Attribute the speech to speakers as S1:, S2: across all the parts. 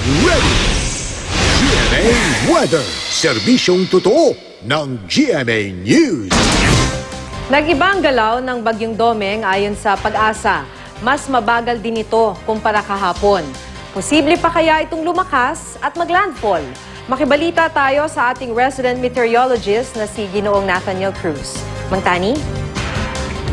S1: Ready! GMA Weather. Serbisyong totoo ng GMA News.
S2: Nag-iba ang galaw ng Bagyong Domeng ayon sa Pag-asa. Mas mabagal din ito kumpara kahapon. Posible pa kaya itong lumakas at maglandfall? Makibalita tayo sa ating resident meteorologist na si Ginoong Nathaniel Cruz. Mang Tani?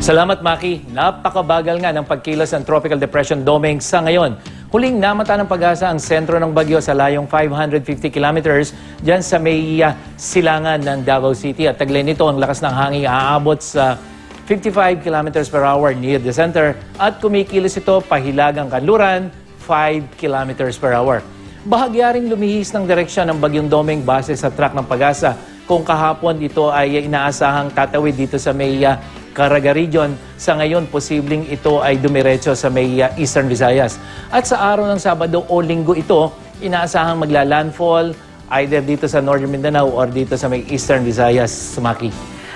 S3: Salamat, Maki. Napakabagal nga ng pagkilos ng Tropical Depression Domeng sa ngayon. Huling namata ng Pag-asa ang sentro ng bagyo sa layong 550 kilometers dyan sa may silangan ng Davao City. At taglay nito ang lakas ng hangin aabot sa 55 kilometers per hour near the center. At kumikilos ito pahilagang kanluran, 5 kilometers per hour. Bahagyaring lumihis ng direksyon ng Bagyong Domeng base sa track ng Pag-asa. Kung kahapon ito ay inaasahang tatawid dito sa may Caraga Region, sa ngayon posibleng ito ay dumiretso sa may Eastern Visayas. At sa araw ng Sabado o Linggo ito, inaasahang magla-landfall either dito sa Northern Mindanao or dito sa may Eastern Visayas, Maki.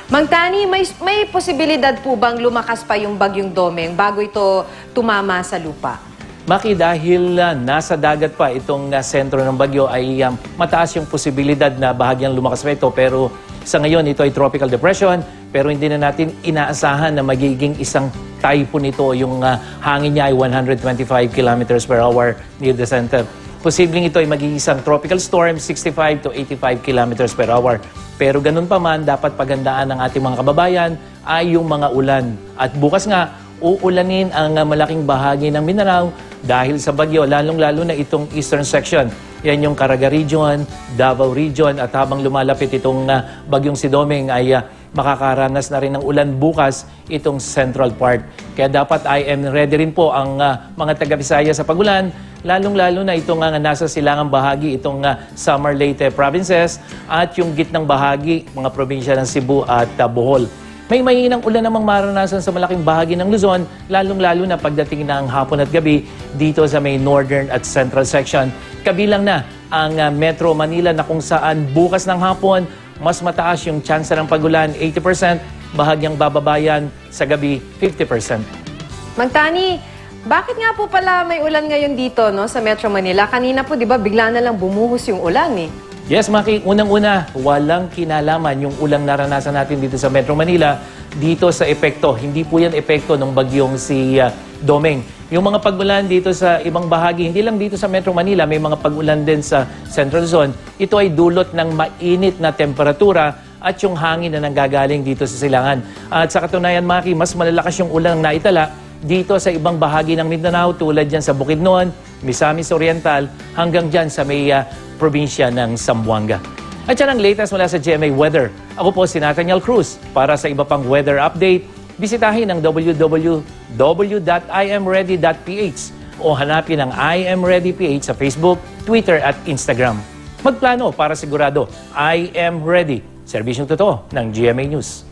S2: Mang Tani, may posibilidad po bang lumakas pa yung Bagyong Domeng bago ito tumama sa lupa?
S3: Maki, dahil nasa dagat pa itong sentro ng bagyo ay mataas yung posibilidad na bahagyang lumakas pa ito. Pero sa ngayon ito ay tropical depression, pero hindi na natin inaasahan na magiging isang typhoon ito. Yung hangin niya ay 125 kilometers per hour near the center. Posibleng ito ay magiging isang tropical storm, 65 to 85 kilometers per hour. Pero ganun pa man, dapat pagandaan ng ating mga kababayan ay yung mga ulan. At bukas nga, uulanin ang malaking bahagi ng Mindanao dahil sa bagyo, lalong-lalo na itong eastern section. Yan yung Caraga Region, Davao Region, at habang lumalapit itong bagyong si Domeng ay makakaranas na rin ng ulan bukas itong central part. Kaya dapat I am ready rin po ang mga taga-Bisaya sa pagulan, lalong-lalo na itong nasa silangang bahagi, itong Samar Leyte provinces at yung gitnang bahagi, mga probinsya ng Cebu at Bohol. May mainang ulan namang maranasan sa malaking bahagi ng Luzon, lalong-lalo na pagdating ng hapon at gabi dito sa may northern at central section. Kabilang na ang Metro Manila na kung saan bukas ng hapon, mas mataas yung tsansa ng pagulan, 80%, bahagyang bababayan sa gabi, 50%.
S2: Mang Tani, bakit nga po pala may ulan ngayon dito sa Metro Manila? Kanina po, di ba, bigla na lang bumuhos yung ulan eh.
S3: Yes, Maki. Unang-una, walang kinalaman yung ulang naranasan natin dito sa Metro Manila dito sa epekto. Hindi po yan epekto ng bagyong si Domeng. Yung mga pag-ulan dito sa ibang bahagi, hindi lang dito sa Metro Manila, may mga pag-ulan din sa Central Zone. Ito ay dulot ng mainit na temperatura at yung hangin na nanggagaling dito sa silangan. At sa katunayan, Maki, mas malalakas yung ulang naitala dito sa ibang bahagi ng Mindanao tulad dyan sa Bukidnon, Misamis Oriental, hanggang dyan sa may probinsya ng Zamboanga. At yan ang latest mula sa GMA Weather. Ako po si Nathaniel Cruz. Para sa iba pang weather update, bisitahin ang www.imready.ph o hanapin ang I Am Ready PH sa Facebook, Twitter at Instagram. Magplano para sigurado, I am ready. Serbisyong totoo ng GMA News.